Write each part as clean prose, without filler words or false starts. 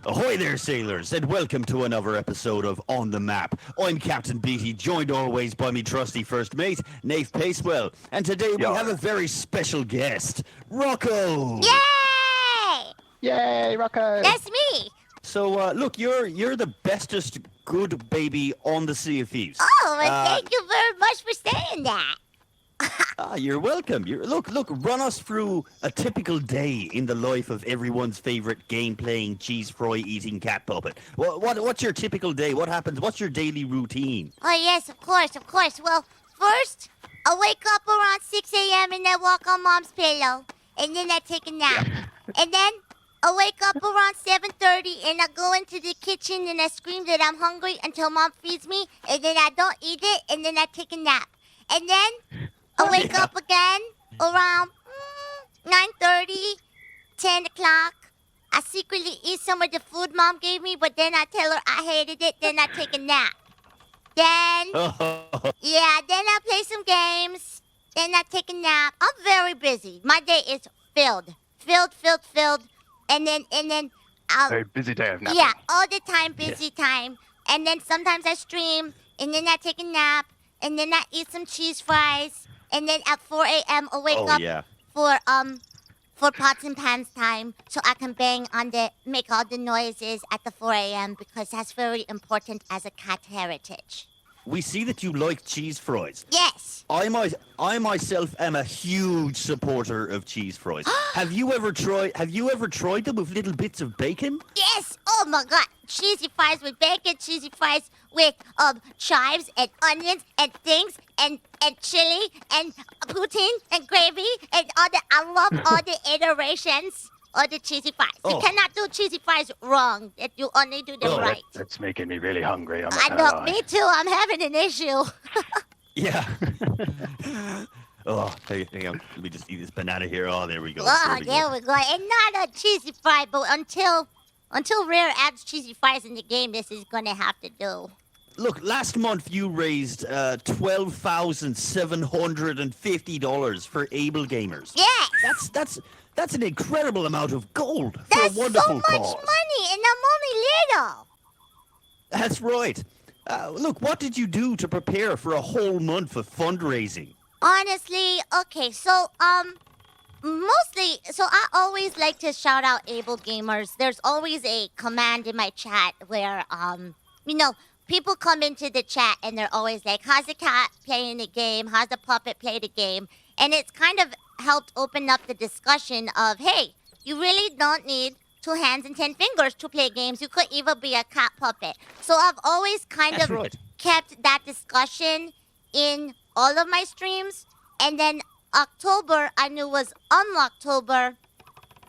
Ahoy there, sailors, and welcome to another episode of On the Map. I'm Captain Beattie, joined always by me trusty first mate, Nayfe Pacewell, and today we have a very special guest, Rocco. Yay! Yay, Rocco! That's me. So, look, you're the bestest good baby on the Sea of Thieves. Oh, well, thank you very much for saying that. You're welcome. Look, run us through a typical day in the life of everyone's favorite game-playing, cheese-fry-eating cat puppet. What's your typical day? What happens? What's your daily routine? Oh, yes, of course. Well, first, I wake up around 6 a.m. and I walk on Mom's pillow. And then I take a nap. And then I wake up around 7:30 and I go into the kitchen and I scream that I'm hungry until Mom feeds me. And then I don't eat it and then I take a nap. And then I wake up again around 9:30, 10 o'clock. I secretly eat some of the food Mom gave me, but then I tell her I hated it. Then I take a nap. Then, then I play some games. Then I take a nap. I'm very busy. My day is filled. And then, Very busy day of napping. yeah, all the time, busy time. And then sometimes I stream, and then I take a nap, and then I eat some cheese fries. And then at 4 a.m. I wake up for pots and pans time so I can make all the noises at the 4 a.m. because that's very important as a cat heritage. We see that you like cheese fries. Yes. I myself am a huge supporter of cheese fries. Have you ever tried them with little bits of bacon? Yes. Oh my God. Cheesy fries with bacon, cheesy fries with chives and onions and things and chili and poutine and gravy and I love all the iterations of the cheesy fries. You cannot do cheesy fries wrong. You only do them right. That's making me really hungry. I know, me too. I'm having an issue. Yeah. Hang on. Let me just eat this banana here. Oh, there we go. Oh, there we go. And not a cheesy fry, but until Rare adds cheesy fries in the game, this is gonna have to do. Look, last month you raised $12,750 for Ablegamers. Yes. That's an incredible amount of gold for That's a wonderful so much cause. money, and I'm only little. That's right. Look, what did you do to prepare for a whole month of fundraising? Honestly, okay, so mostly, I always like to shout out Ablegamers. There's always a command in my chat where people come into the chat and they're always like, how's the cat playing the game? How's the puppet play the game? And it's kind of helped open up the discussion of, hey, you really don't need 2 hands and 10 fingers to play games. You could even be a cat puppet. So I've always kept that discussion in all of my streams. And then October, I knew was Unlocktober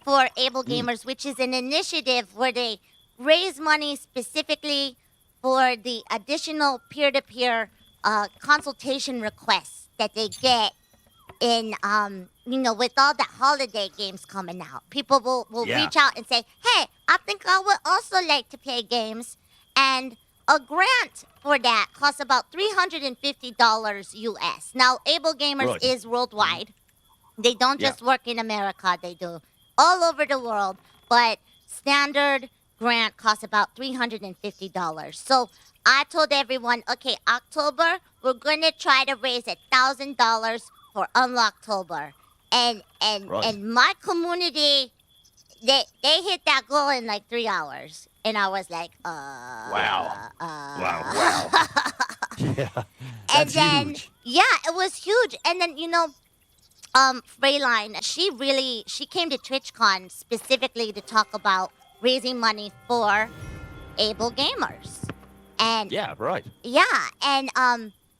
for Ablegamers, which is an initiative where they raise money specifically for the additional peer-to-peer consultation requests that they get in, with all the holiday games coming out. People will reach out and say, hey, I think I would also like to play games. And a grant for that costs about $350 US. Now, Ablegamers is worldwide. They don't just work in America. They do all over the world. But standard grant costs about $350. So I told everyone, okay, October, we're going to try to raise $1,000 for Unlocktober. And my community, they hit that goal in like 3 hours. And I was like, Wow. Yeah, and that's then, huge. yeah, it was huge. And then, Freyline, she came to TwitchCon specifically to talk about raising money for Ablegamers. And Yeah, right. yeah, and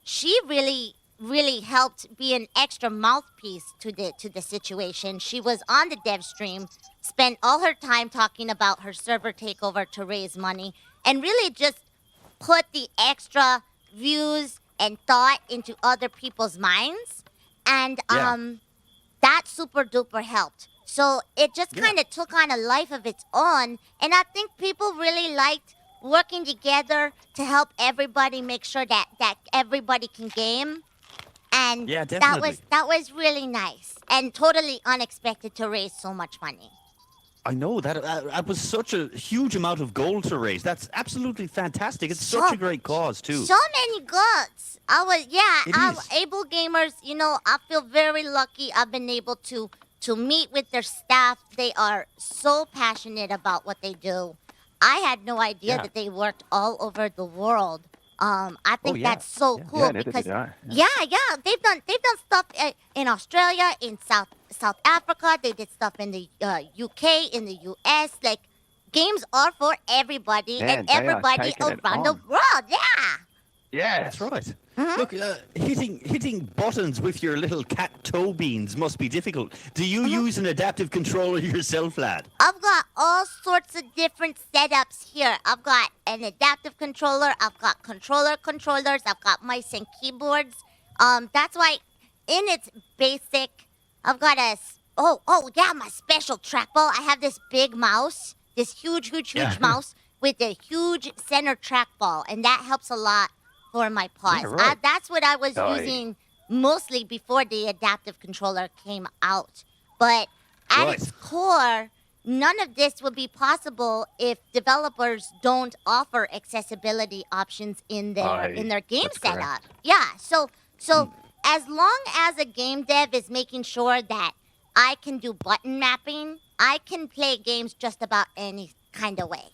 she really helped be an extra mouthpiece to the situation. She was on the dev stream, spent all her time talking about her server takeover to raise money, and really just put the extra views and thought into other people's minds. And that super duper helped. So it just kind of took on a life of its own, and I think people really liked working together to help everybody make sure that everybody can game. And Yeah, definitely. that was really nice and totally unexpected to raise so much money. I know that was such a huge amount of gold to raise. That's absolutely fantastic. It's such a great cause too. So many goods. It is. Able Gamers, I feel very lucky I've been able to meet with their staff. They are so passionate about what they do. I had no idea that they worked all over the world. I think that's so cool neither because did I. they've done stuff in Australia, in South Africa. They did stuff in the UK, in the US. Like, games are for everybody Man, and they are everybody taking it around the on. world. Yeah. Yeah, That's right. Mhm. Look, hitting buttons with your little cat toe beans must be difficult. Do you use an adaptive controller yourself, lad? I've got all sorts of different setups here. I've got an adaptive controller. I've got controllers. I've got mice and keyboards. That's why, in its basic, I've got my special trackball. I have this big mouse, this huge mouse with a huge center trackball, and that helps a lot for my paws. Yeah, right. That's what I was Aye. using mostly before the adaptive controller came out. But at Right. its core, none of this would be possible if developers don't offer accessibility options in their game that's setup. correct. Yeah, so as long as a game dev is making sure that I can do button mapping, I can play games just about any kind of way.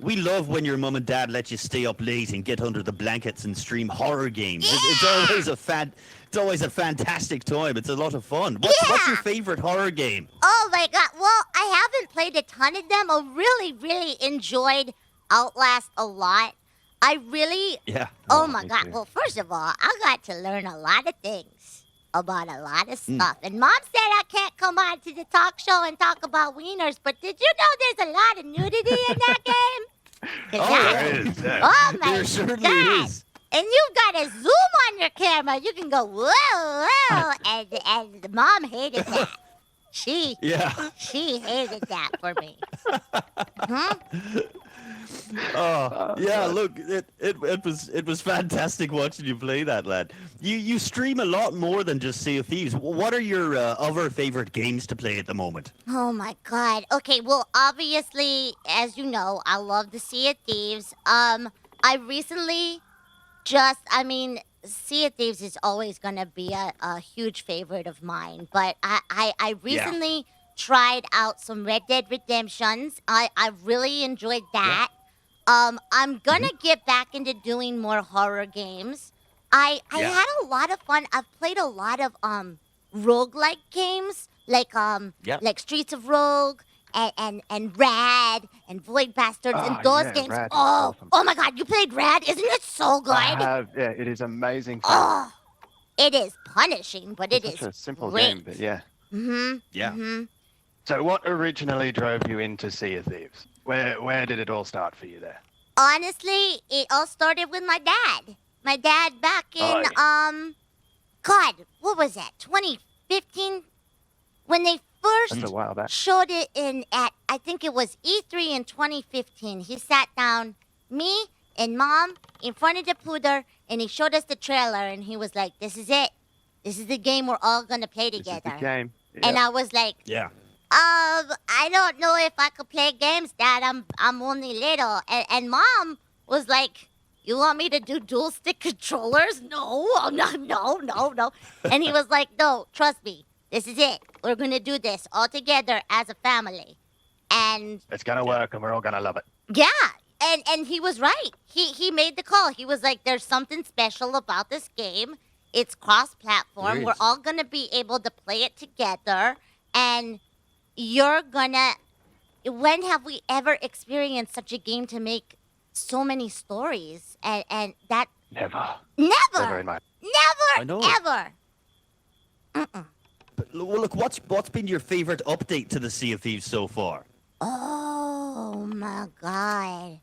We love when your mum and dad let you stay up late and get under the blankets and stream horror games. It's always a fantastic time. It's a lot of fun. What's your favorite horror game? Oh my god. Well, I haven't played a ton of them. I really, really enjoyed Outlast a lot. I really... Yeah. Oh my me god. too. Well, first of all, I got to learn a lot of things about a lot of stuff. And Mom said I can't come on to the talk show and talk about wieners, but did you know there's a lot of nudity in that game? there is. Yeah. Oh my There certainly god. is. And you've got to zoom on your camera. You can go, whoa, whoa. And Mom hated that. She hated that for me. Oh, yeah, look, it was fantastic watching you play that, lad. You stream a lot more than just Sea of Thieves. What are your other favorite games to play at the moment? Oh my god. Okay, well, obviously, as you know, I love the Sea of Thieves. I recently Sea of Thieves is always gonna be a huge favorite of mine, but I recently tried out some Red Dead Redemptions. I really enjoyed that. I'm gonna get back into doing more horror games. I had a lot of fun. I've played a lot of roguelike games, like Streets of Rogue and Rad and Void Bastards and those games. Rad is Oh, awesome. oh my god, you played Rad? Isn't it so good? It is amazing. Fun. Oh, it is punishing, but It's it such is a simple great. game, but yeah. Mm-hmm. Yeah. Mm-hmm. So what originally drove you into Sea of Thieves? Where did it all start for you there? Honestly, it all started with my dad. My dad back in God, what was that? 2015, when they That's first a while back. showed it I think it was E3 in 2015. He sat down, me and Mom, in front of the pooter, and he showed us the trailer, and he was like, "This is it. This is the game we're all gonna play This is together." the game. And I was like, Yeah. I don't know if I could play games, Dad. I'm only little. And Mom was like, "You want me to do dual stick controllers?" No. And he was like, "No, trust me. This is it. We're gonna do this all together as a family." And It's gonna work, and we're all gonna love it. yeah, and he was right. He made the call. He was like, "There's something special about this game. It's cross-platform. There We're is. all gonna be able to play it together, and you're gonna." When have we ever experienced such a game to make so many stories? And that Never. never, Never in my. I know. ever. But look, what's been your favorite update to the Sea of Thieves so far? Oh my god.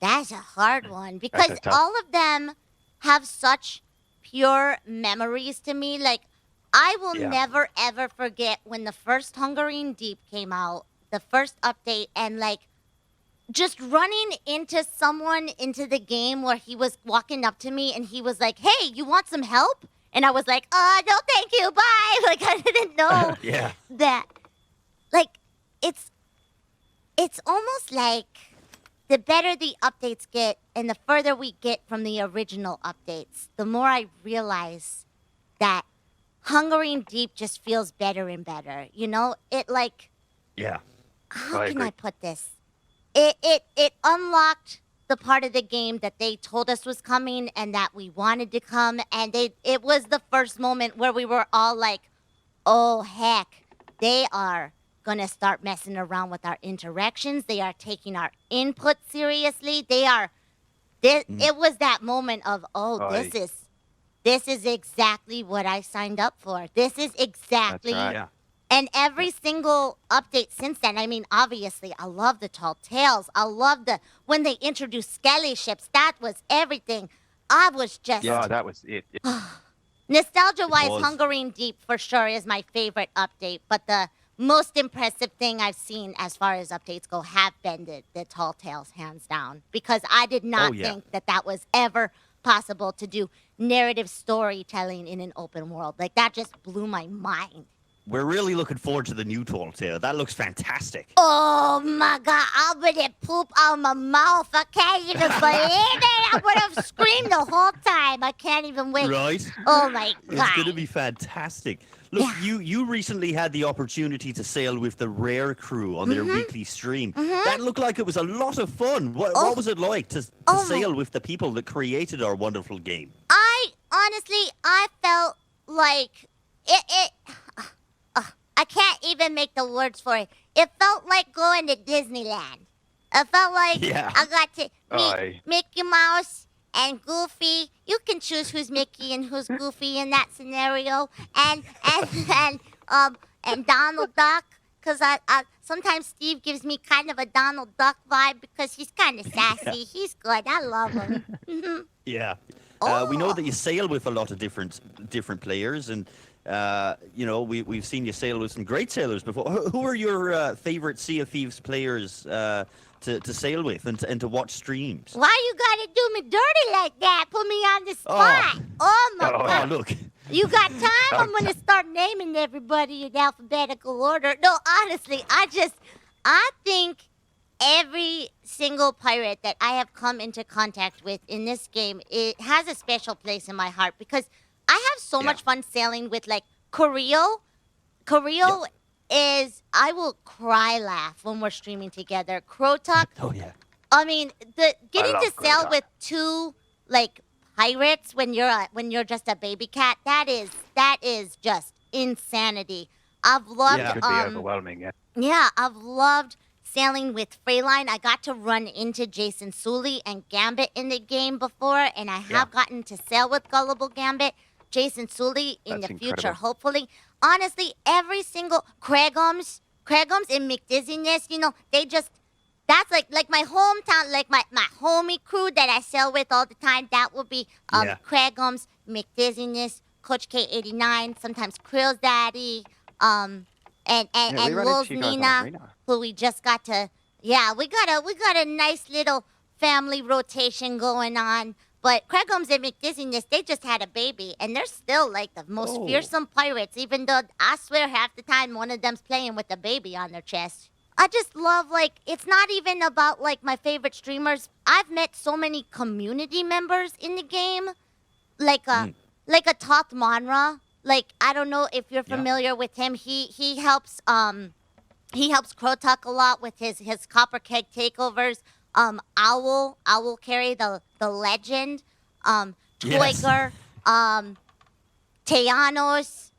That's a hard one because That's a tough- all of them have such pure memories to me. Like, I will Yeah. never ever forget when the first Hungarian Deep came out, the first update, and like just running into someone into the game where he was walking up to me and he was like, "Hey, you want some help?" And I was like, "No, thank you, bye." Like, I didn't know Yeah. that, like, it's it's almost like the better the updates get and the further we get from the original updates, the more I realize that Hungering Deep just feels better and better. You know, it like, Yeah. how I can agree. I put this? It unlocked the part of the game that they told us was coming and that we wanted to come, and it was the first moment where we were all like, oh heck, they are gonna start messing around with our interactions. They are taking our input seriously. It was that moment of, this is exactly what I signed up for. This is exactly. right. Yeah. And every single update since then, I mean, obviously, I love the Tall Tales. I love when they introduced Skelly ships. That was everything. I was just... Yeah, that was it. Nostalgia-wise, It was. Hungering Deep for sure is my favorite update. But the most impressive thing I've seen as far as updates go have been the Tall Tales, hands down. Because I did not think that was ever possible to do narrative storytelling in an open world. Like, that just blew my mind. We're really looking forward to the new Tall Tale. That looks fantastic. Oh my god, I'm gonna poop out my mouth. I can't even believe it. I would have screamed the whole time. I can't even wait. Right? Oh my god. It's going to be fantastic. Look, you recently had the opportunity to sail with the Rare crew on their weekly stream. That looked like it was a lot of fun. What was it like to sail with the people that created our wonderful game? I felt like I can't even make the words for it. It felt like going to Disneyland. It felt like I got to meet Mickey Mouse and Goofy. You can choose who's Mickey and who's Goofy in that scenario. And Donald Duck, because I sometimes Steve gives me kind of a Donald Duck vibe because he's kind of sassy. He's good. I love him. Yeah. We know that you sail with a lot of different players, and we've seen you sail with some great sailors before. Who are your favorite Sea of Thieves players to sail with and to watch streams? Why you gotta do me dirty like that? Put me on the spot. Oh my god. Look. You got time? I'm gonna start naming everybody in alphabetical order. No, honestly, I think every single pirate that I have come into contact with in this game, it has a special place in my heart because I have so much fun sailing with, like, Carrillo. Carrillo is, I will cry laugh when we're streaming together. Crotuck. Oh, yeah. I mean, getting to sail Crotuck. with two, like, pirates when you're just a baby cat, that is just insanity. I've loved It could be overwhelming, yeah. Yeah, I've loved sailing with Freyline. I got to run into Jason Sully and Gambit in the game before, and I have gotten to sail with Gullible Gambit, Jason Sully in That's the future, incredible. hopefully. Honestly, every single Craigums and McDizziness, they just, that's like my hometown, like my homie crew that I sail with all the time. That will be Craigums, McDizziness, Coach K89, sometimes Krill's Daddy, and we run Lil's into you guys on Nina, Arena. who we just got to. Yeah, we got a nice little family rotation going on. But Craigums and McDizziness, they just had a baby, and they're still like the most fearsome pirates, even though I swear half the time one of them's playing with a baby on their chest. I just love, like, it's not even about, like, my favorite streamers. I've met so many community members in the game, like a Toth Monra. Like, I don't know if you're familiar with him. He helps Crotuck a lot with his Copper Keg takeovers. Owl Carry the legend. Toiger. Teanos.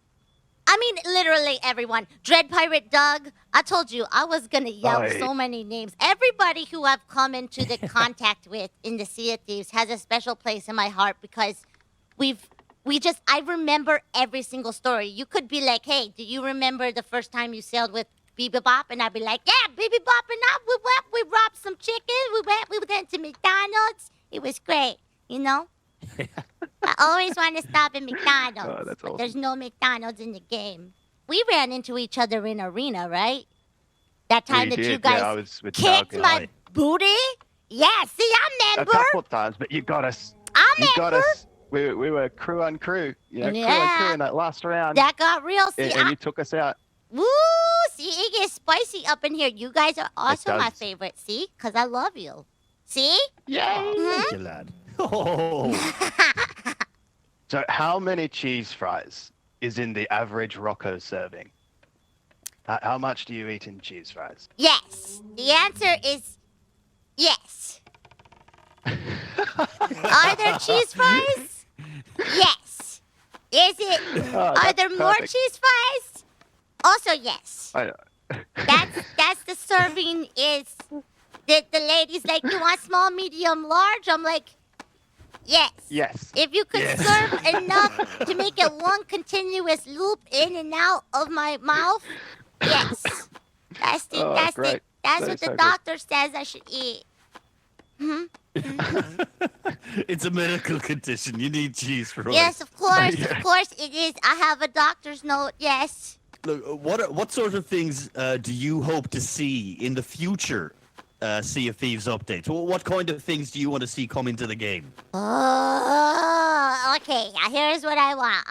I mean, literally everyone. Dread Pirate Doug. I told you I was gonna yell so many names. Everybody who I've come into the contact with in the Sea of Thieves has a special place in my heart because I remember every single story. You could be like, hey, do you remember the first time you sailed with Bebop? And I'd be like, yeah, Bebop and I, we robbed some chicken. We went to McDonald's. It was great, I always want to stop at McDonald's. Oh, that's but awesome. there's no McDonald's in the game. We ran into each other in Arena, right? That time We that did, you guys I was with kicked Doug, my booty? Yeah, see, I a remember. couple of times, but you got us. I You got remember. us. We were crew on crew. Crew on Yeah. crew in that last round. That got real. See, and you took us out. Woo! see, it gets spicy up in here. You guys are also my does. favorite. See? Because I love you. See? Yay! Thank you, lad. Oh, So how many cheese fries is in the average Rocco serving? How much do you eat in cheese fries? Yes. The answer is yes. Are there cheese fries? Yes. Is it? Oh, Are that's there more perfect. cheese fries? Also yes. I, That's the serving is. The lady's like, you want small, medium, large? I'm like, yes. yes. If you could Yes. serve enough to make it one continuous loop in and out of my mouth, yes. That's Oh, that's great. that's That what is the so good. doctor says I should eat. it's a medical condition. You need cheese fries. Yes, of course it is. I have a doctor's note. Yes. Look, what sort of things do you hope to see in the future Sea of Thieves updates? What kind of things do you want to see come into the game? Oh, okay. Here's what I want.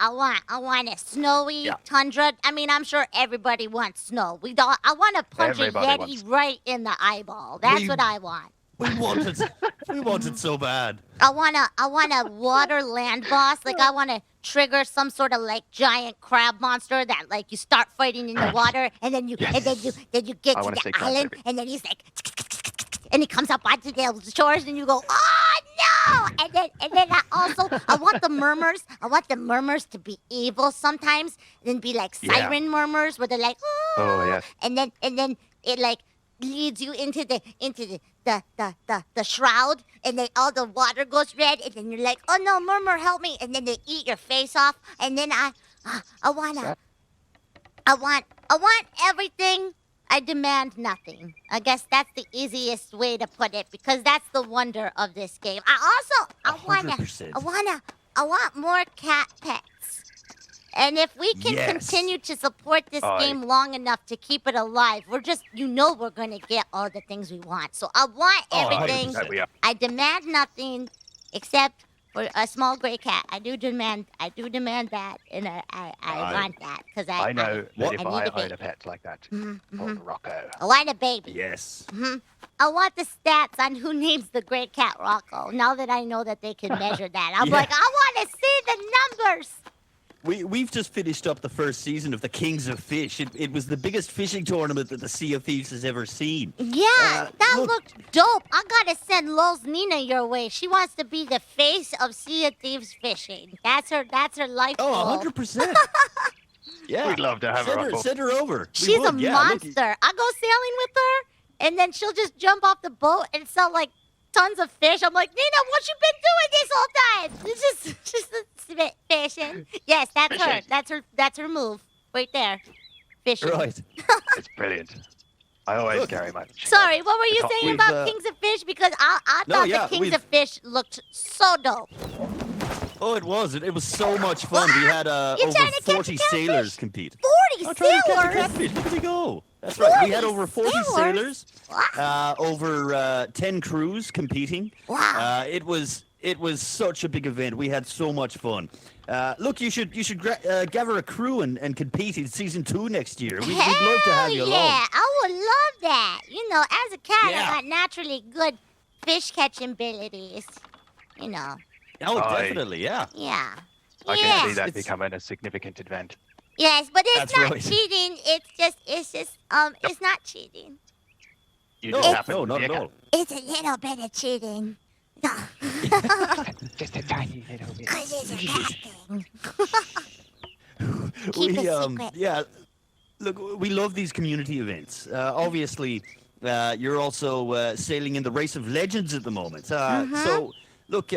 I want a snowy Yeah. tundra. I mean, I'm sure everybody wants snow. I want to punch Everybody a Yeti wants- right in the eyeball. That's We- what I want. We want it so bad. I want a water land boss. Like I want to trigger some sort of like giant crab monster that like you start fighting in the water and then you get I to wanna the see crab island baby. and then he's like and he comes up onto the shores and you go, oh no! And then I want the murmurs. I want the murmurs to be evil sometimes and then be like Yeah. siren murmurs where they're like, Oh, yes. and then it like leads you into the shroud, and then all the water goes red, and then you're like, oh no, murmur, help me, and then they eat your face off, and then I want everything. I demand nothing. I guess that's the easiest way to put it because that's the wonder of this game. I 100%. want more cat pets. And if we can Yes. continue to support this Aye. game long enough to keep it alive, we're going to get all the things we want. So I want Oh, everything. 100%. We are. I demand nothing except for a small gray cat. I do demand that, and I want that because I know that What? if I I need a own baby. a pet like that, Mhm, called Rocco, I want a baby. Yes. I want the stats on who names the gray cat Rocco. Now that I know that they can measure that, I'm Yeah. like, I want to see the numbers. We've just finished up the first season of the Kings of Fish. It was the biggest fishing tournament that the Sea of Thieves has ever seen. Yeah, that look- looked dope. I gotta send Lols Nina your way. She wants to be the face of Sea of Thieves fishing. That's her life Oh, goal. 100%. Yeah. We'd love to have her send on her, board. send her over. We She's a would, yeah, look, monster. I go sailing with her, and then she'll just jump off the boat and sell like tons of fish. I'm like, Nina, what you been doing this whole time? It's just fishing. Yes, that's her. Fishing. That's her move right there. Fishing. Right. It's brilliant. I always Look. carry my. Sorry, what were you We've, saying about uh, Kings of Fish? Because I No, thought yeah, the Kings we've- of Fish looked so dope. Oh, it was. It was so much fun. We had You're over trying to catch 40 a catfish? sailers compete. 40 I'm trying to catch a sailors. catfish. Look at me go. That's right. We had 40 over 40 sailors? sailors, over 10 crews competing. Wow. It was such a big event. We had so much fun. Look, you should gather a crew and compete in season 2 next year. We'd love to have you Hell along. yeah, I would love that. You know, as a cat, Yeah. I got naturally good fish catching abilities. You know, Oh, Aye. definitely, yeah. yeah. I yeah. can see that It's- becoming a significant event. Yes, but it's That's not right. cheating. It's just, it's not cheating. You No, just happen no, to not be a at cat. all. It's a little bit of cheating. Just a tiny little bit. Because it's a cat thing. Keep we it secret. yeah, look, we love these community events. Obviously, you're also sailing in the Race of Legends at the moment. So, look,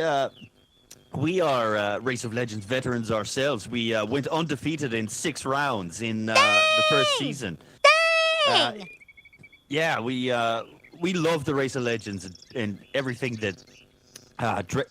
we are Race of Legends veterans ourselves. We went undefeated in 6 rounds in the first Dang! season. Dang! Yeah, we love the Race of Legends and everything that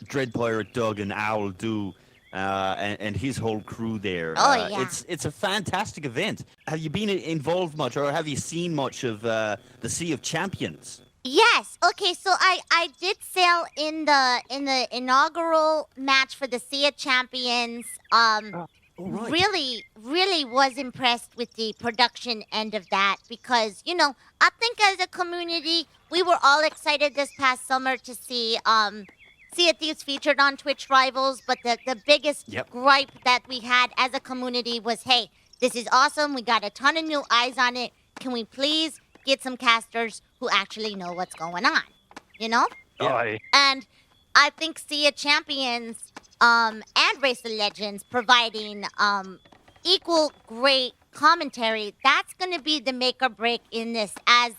Dread Pirate Doug and Owl do. And his whole crew there. Oh, yeah. It's a fantastic event. Have you been involved much, or have you seen much of the Sea of Champions? Yes. Okay. So I did sail in the inaugural match for the Sea of Champions. All right. really was impressed with the production end of that because, I think as a community, we were all excited this past summer to see Sea of Thieves featured on Twitch Rivals, but the biggest Yep. gripe that we had as a community was, hey, this is awesome. We got a ton of new eyes on it. Can we please get some casters who actually know what's going on? You know? Yeah. I And I think Sea of Champions and Race of Legends providing equal great commentary, that's going to be the make or break in this as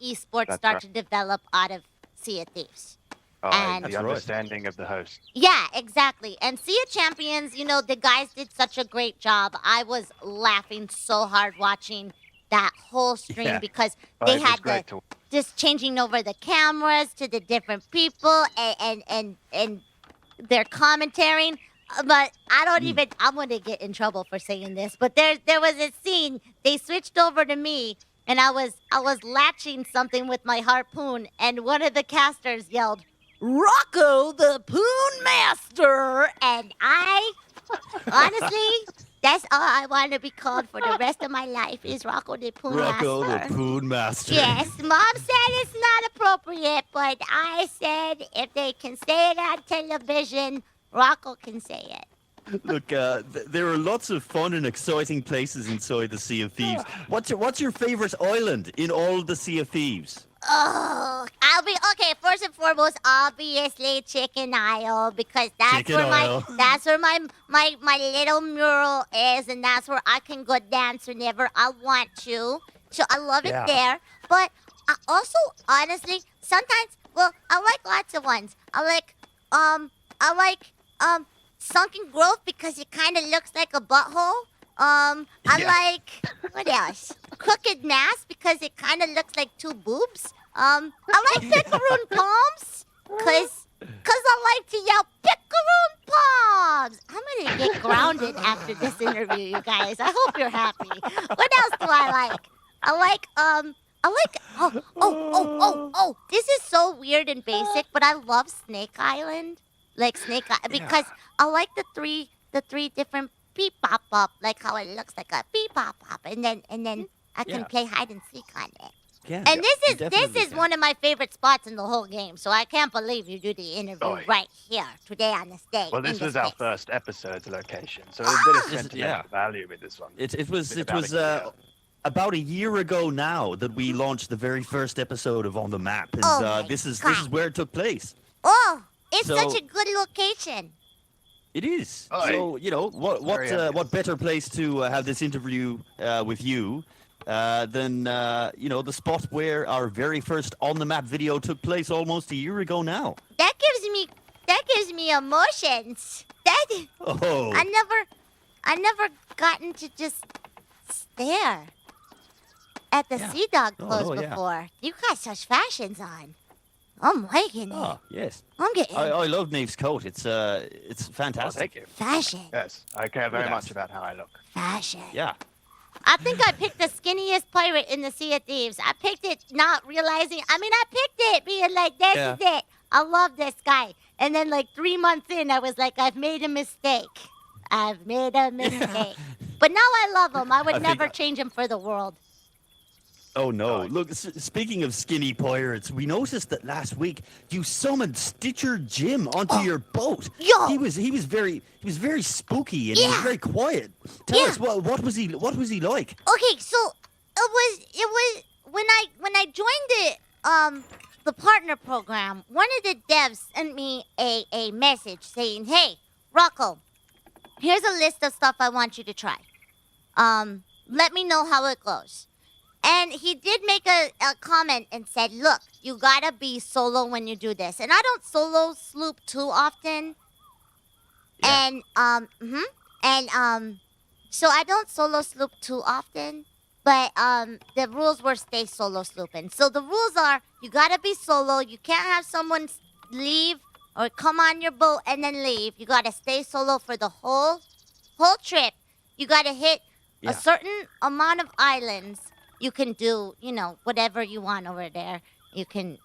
esports That's start right. to develop out of Sea of Thieves. I And- the That's right. understanding of the host. Yeah, exactly. And Sea of Champions, the guys did such a great job. I was laughing so hard watching that whole stream Yeah. because Oh, they it was had great to just changing over the cameras to the different people and their commentary. But I don't even. I'm gonna get in trouble for saying this. But there was a scene. They switched over to me, and I was latching something with my harpoon, and one of the casters yelled, "Rocco, the Poon Master!" And I, honestly, that's all I want to be called for the rest of my life is Rocco the Poon Rocco Master. the Poon Master. Yes, Mom said it's not appropriate, but I said if they can say it on television, Rocco can say it. Look, there are lots of fun and exciting places inside the Sea of Thieves. What's your favorite island in all the Sea of Thieves? Oh, I'll be okay. First and foremost, obviously Chicken Isle because that's Chicken where Isle. my little mural is, and that's where I can go dance whenever I want to. So I love it Yeah. there. But I also, honestly, sometimes, well, I like lots of ones. I like Sunken Grove because it kind of looks like a butthole. I Yeah. like, what else? Crooked Mass because it kind of looks like two boobs. I like Picaroon Palms because I like to yell Picaroon Palms. I'm going to get grounded after this interview, you guys. I hope you're happy. What else do I like? This is so weird and basic, but I love Snake Island. Like because I like the three different beep pop up, like how it looks like a beep pop pop, and then I can Yeah. play hide and seek on it. Yeah. And you this definitely is can. one of my favorite spots in the whole game, so I can't believe you do the interview Oh, yeah. right here today on the stage. Well, this in was this our place. first episode location, so there's a bit of This is- sentimental yeah. value with this one. It was Bit about about a year ago now that we launched the very first episode of On the Map, and Oh my this is God. where it took place. Oh, it's So- such a good location. It is. Oh, So Very obvious. what better place to have this interview with you than the spot where our very first On the Map video took place almost a year ago now. That gives me emotions. Oh. I never gotten to just stare at the Yeah. Sea Dog Oh, clothes no, yeah. before. You got such fashions on. I'm liking it. Oh, yes. I'm getting I love Nave's coat. It's Oh, fantastic. thank you. fashion. Yes, I care very Yes. much about how I look. Fashion. Yeah. I think I picked the skinniest pirate in the Sea of Thieves. I picked it not realizing. I mean, I picked it being like, this Yeah. is it. I love this guy. And then, like, 3 months in, I was like, I've made a mistake. I've made a mistake. But now I love him. I would I think- never change him for the world. Oh no! Oh. Look, speaking of skinny pirates, we noticed that last week you summoned Stitcher Jim onto your boat. Yo! He was very spooky and he was Yeah. very quiet. Tell Yeah. us what was he like? Okay, so it was when I joined the partner program, one of the devs sent me a message saying, "Hey, Rocco, here's a list of stuff I want you to try. Let me know how it goes." And he did make a comment and said, "Look, you gotta be solo when you do this." And I don't solo sloop too often. Yeah. And so I don't solo sloop too often, but the rules were stay solo slooping. So the rules are you gotta be solo. You can't have someone leave or come on your boat and then leave. You gotta stay solo for the whole trip. You gotta hit Yeah. a certain amount of islands. You can do, whatever you want over there. You can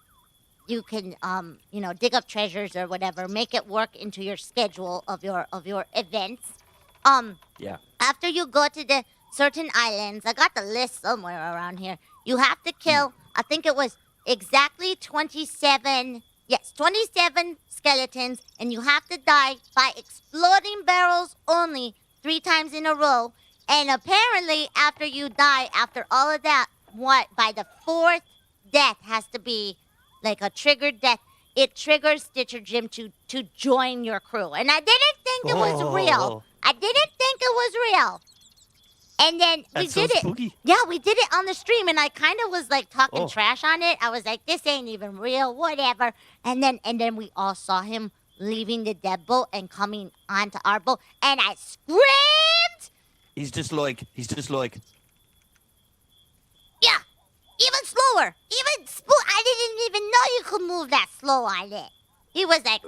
dig up treasures or whatever. Make it work into your schedule of your events. Yeah. After you go to the certain islands, I got the list somewhere around here. You have to kill, I think it was exactly 27, yes, 27 skeletons, and you have to die by exploding barrels only 3 times in a row. And apparently, after you die, after all of that, by the 4th death has to be like a triggered death. It triggers Stitcher Jim to join your crew. And I didn't think it was real. I didn't think it was real. And then we That's did so it. spooky. Yeah, we did it on the stream, and I kind of was like talking Oh. trash on it. I was like, "This ain't even real, whatever." And then we all saw him leaving the dead boat and coming onto our boat, and I screamed. He's just like, Yeah, even slower, I didn't even know you could move that slow on it. He was like,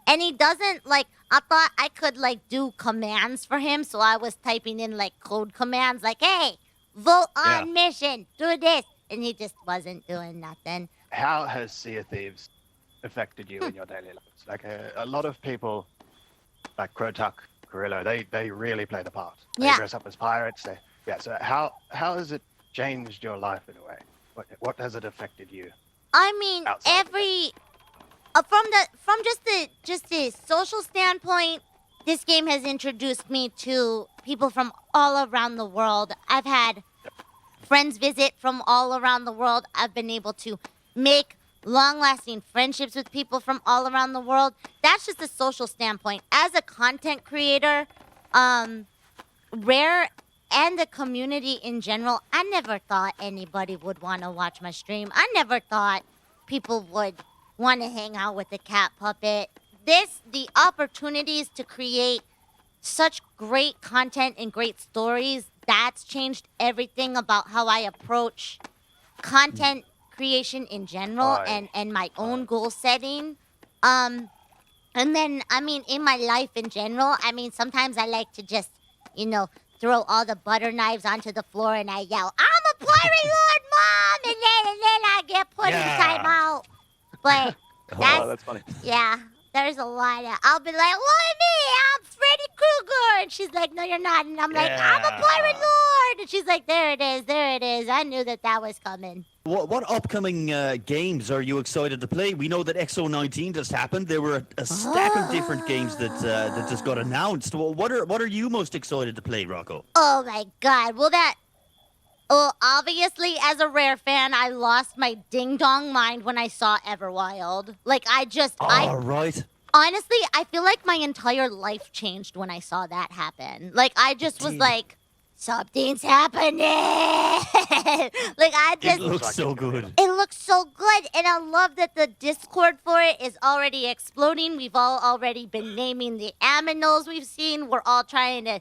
and he doesn't like. I thought I could like do commands for him, so I was typing in like code commands, like, "Hey, vote on mission, do this," and he just wasn't doing nothing. How has Sea of Thieves affected you in your daily lives? Like a lot of people, like Crotuck, Gorillo, they really play the part. They Yeah. dress up as pirates. So how has it changed your life in a way? What has it affected you? I mean, Outside of every from just the social standpoint, this game has introduced me to people from all around the world. I've had friends visit from all around the world. I've been able to make long-lasting friendships with people from all around the world. That's just a social standpoint. As a content creator, Rare and the community in general, I never thought anybody would want to watch my stream. I never thought people would want to hang out with the cat puppet. The opportunities to create such great content and great stories, that's changed everything about how I approach content creation in general and my own goal setting. And then, I mean, in my life in general, I mean, sometimes I like to just, throw all the butter knives onto the floor and I yell, "I'm a pirate lord, Mom!" And then I get put in timeout. But That's funny. yeah, there's a lot of, I'll be like, "Why me? I'm Freddy Krueger." And she's like, "No, you're not." And I'm like, "I'm a pirate lord." And she's like, there it is. I knew that was coming. What upcoming games are you excited to play? We know that XO19 just happened. There were a stack of different games that just got announced. Well, what are you most excited to play, Rocco? Oh my God. Obviously, as a Rare fan, I lost my ding-dong mind when I saw Everwild. Like, Right. Honestly, I feel like my entire life changed when I saw that happen. Like, I just was like, something's happening. It looks so good. It looks so good, and I love that the Discord for it is already exploding. We've all already been naming the aminos we've seen. We're all trying to,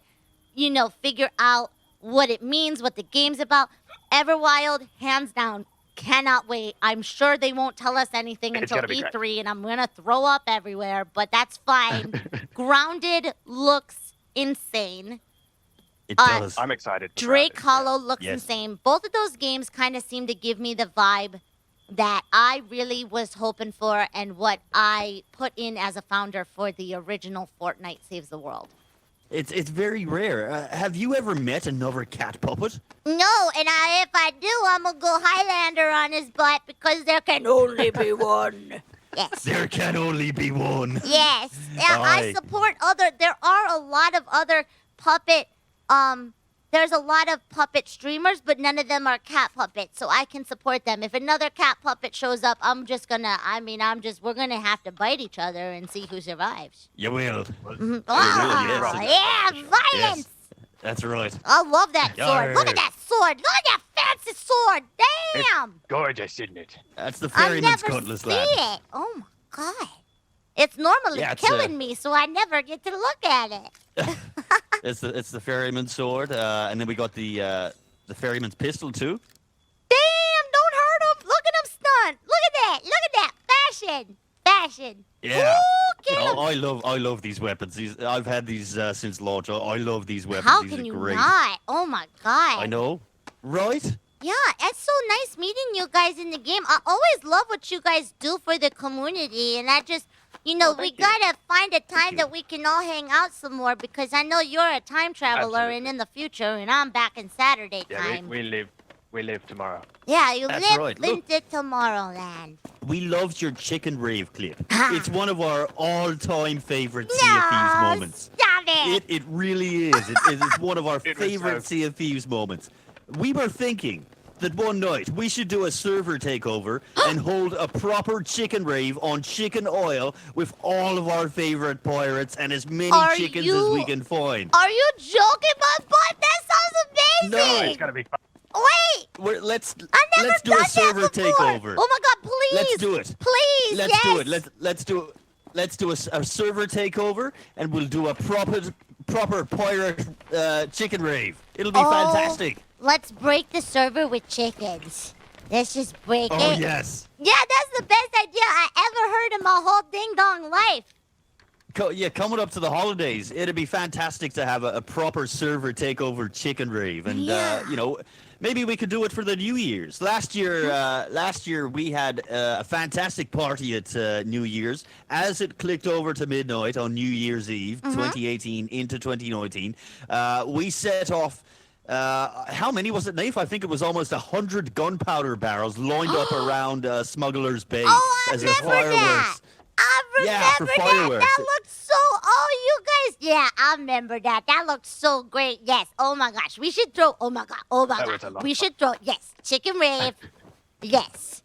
figure out what it means, what the game's about. Everwild, hands down, cannot wait. I'm sure they won't tell us anything until E3, and I'm going to throw up everywhere, but that's fine. Grounded looks insane. It does. I'm excited. Drake Hollow looks insane. Both of those games kind of seem to give me the vibe that I really was hoping for and what I put in as a founder for the original Fortnite Saves the World. It's very rare. Have you ever met another cat puppet? No, and if I do, I'm going to go Highlander on his butt because there can only be one. Yes. There can only be one. Yes. Yeah, I support there are a lot of other puppet there's a lot of puppet streamers, but none of them are cat puppets, so I can support them. If another cat puppet shows up, we're gonna have to bite each other and see who survives. You will. Mm-hmm. Violence! Yes. That's right. I love that sword. Look at that sword. Look at that fancy sword. Damn! It's gorgeous, isn't it? That's the I ferryman's never cutlass, see lad. it. Oh my God. It's normally killing me, so I never get to look at it. It's the ferryman's sword, and then we got the ferryman's pistol too. Damn! Don't hurt him. Look at him stunned. Look at that. Fashion. Yeah. Ooh, get him. I love these weapons. I've had these since launch. I love these weapons. How these can are you great. not? Oh my God. I know. Right? Yeah, it's so nice meeting you guys in the game. I always love what you guys do for the community, and You know, we thank you. gotta find a time you. that we can all hang out some more because I know you're a time traveler and Absolutely. in the future, and I'm back in Saturday Yeah, time. we live tomorrow. Yeah, you That's live right. Look. into Tomorrowland. We loved your chicken rave clip. Ah. It's one of our all-time favorite Sea of Thieves No, moments. stop it! It really is. It's one of our It was favorite so- Sea of Thieves moments. We were thinking that one night we should do a server takeover and hold a proper chicken rave on chicken oil with all of our favorite pirates and as many Are chickens you- as we can find. Are you joking, my butt? That sounds No. amazing! It's gonna be fun. Wait! Let's I've never do a done server that before. takeover. Oh my god, please! Let's do it. Please, Let's yes. do it. Let's do a server takeover, and we'll do a proper pirate chicken rave. It'll be Oh. fantastic. Let's break the server with chickens. Let's just break Oh it. yes. Yeah, that's the best idea I ever heard in my whole ding dong life. Coming up to the holidays, it'd be fantastic to have a proper server takeover chicken rave, and Yeah. you know, maybe we could do it for the New Year's. Last year we had a fantastic party at New Year's. As it clicked over to midnight on New Year's Eve, 2018 into 2019, we set off. How many was it, Nayfe? I think it was almost 100 gunpowder barrels lined up around Smuggler's Bay Oh, I as a remember fireworks. that. I remember Yeah, for that. fireworks. That looked so. Oh, you guys. Yeah, I remember that. That looked so great. Yes. Oh my gosh. We should throw. Oh my god. Oh my That was a god. lot We of should throw. Yes. Chicken rave. Yes.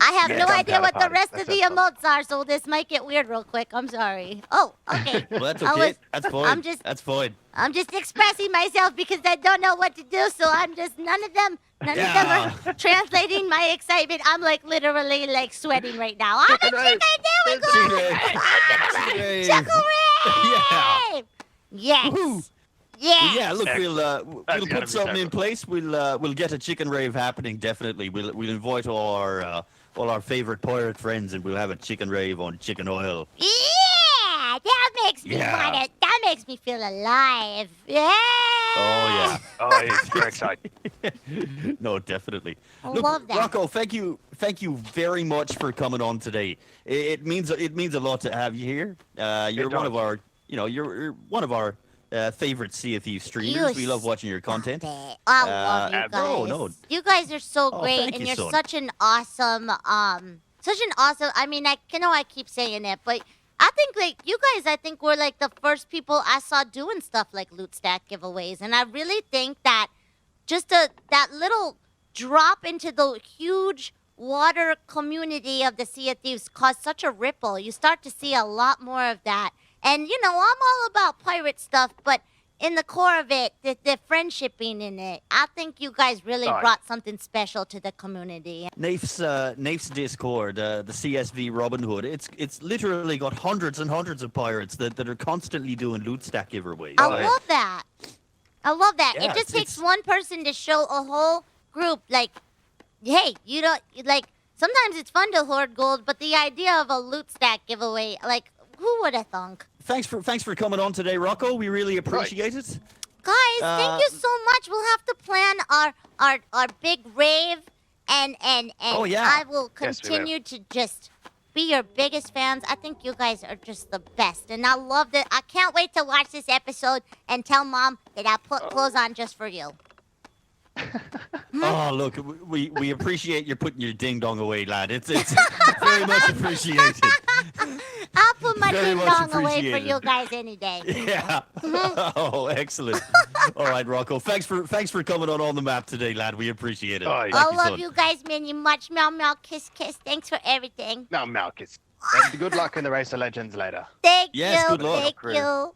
I have Yeah, no gunpowder idea what the party. rest That of the sounds fun. emotes are, so this might get weird real quick. I'm sorry. Oh, okay. Well, that's I okay. was- That's fine. I'm just expressing myself because I don't know what to do, so I'm just none of them are translating my excitement. I'm like literally like sweating right now. I'm a Chicken rave. chicken. There we go. Chicken rave. Chicken rave. Chicken Yeah. rave. Yes. Woohoo. Yes. Yeah, look, we'll That's put gotta be something in terrible. place. We'll get a chicken rave happening. Definitely, we'll invite all our favorite pirate friends, and we'll have a chicken rave on chicken oil. Yeah. That makes me Yeah. want it. That makes me feel alive. Yeah. Oh Oh, it's very exciting. yeah, no, definitely. I Look, love that. Rocco, thank you very much for coming on today. It means a lot to have you here. You're one of does. our, you're one of our favorite Sea of Thieves streamers. We love watching your content. Stop it. I love you guys. no. You guys are so Oh, great, thank and you, you're son. such an awesome. I mean, I know I keep saying it, but I think like you guys, I think were like the first people I saw doing stuff like loot stack giveaways, and I really think that just that little drop into the huge water community of the Sea of Thieves caused such a ripple. You start to see a lot more of that. And, you know, I'm all about pirate stuff, but in the core of it, the friendshiping in it, I think you guys really Right. brought something special to the community. Nayfe's Discord, the CSV Robin Hood. It's literally got hundreds and hundreds of pirates that are constantly doing loot stack giveaways. I yeah. love that. I love that. Yeah, It just takes it's- one person to show a whole group, like, hey, you don't, like, sometimes it's fun to hoard gold, but the idea of a loot stack giveaway, like, who would have thunk? Thanks for coming on today, Rocco. We really appreciate it. Guys, thank you so much. We'll have to plan our big rave, and Oh, yeah. I will Yes, we will. continue to just be your biggest fans. I think you guys are just the best, and I love that. I can't wait to watch this episode and tell Mom that I put clothes on just for you. Oh, look, we appreciate you putting your ding dong away, lad. It's very much appreciated. I'll put my Very ding much dong away for appreciated. you guys any day. Yeah. Oh, excellent. All right, Rocco. Thanks for coming on the map today, lad. We appreciate it. Oh, Thank yeah. I love son. you guys many much. Meow meow kiss kiss. Thanks for everything. No, Malchus. And good luck in the Race of Legends later. Thank Yes, you. good luck. Thank Crew. you.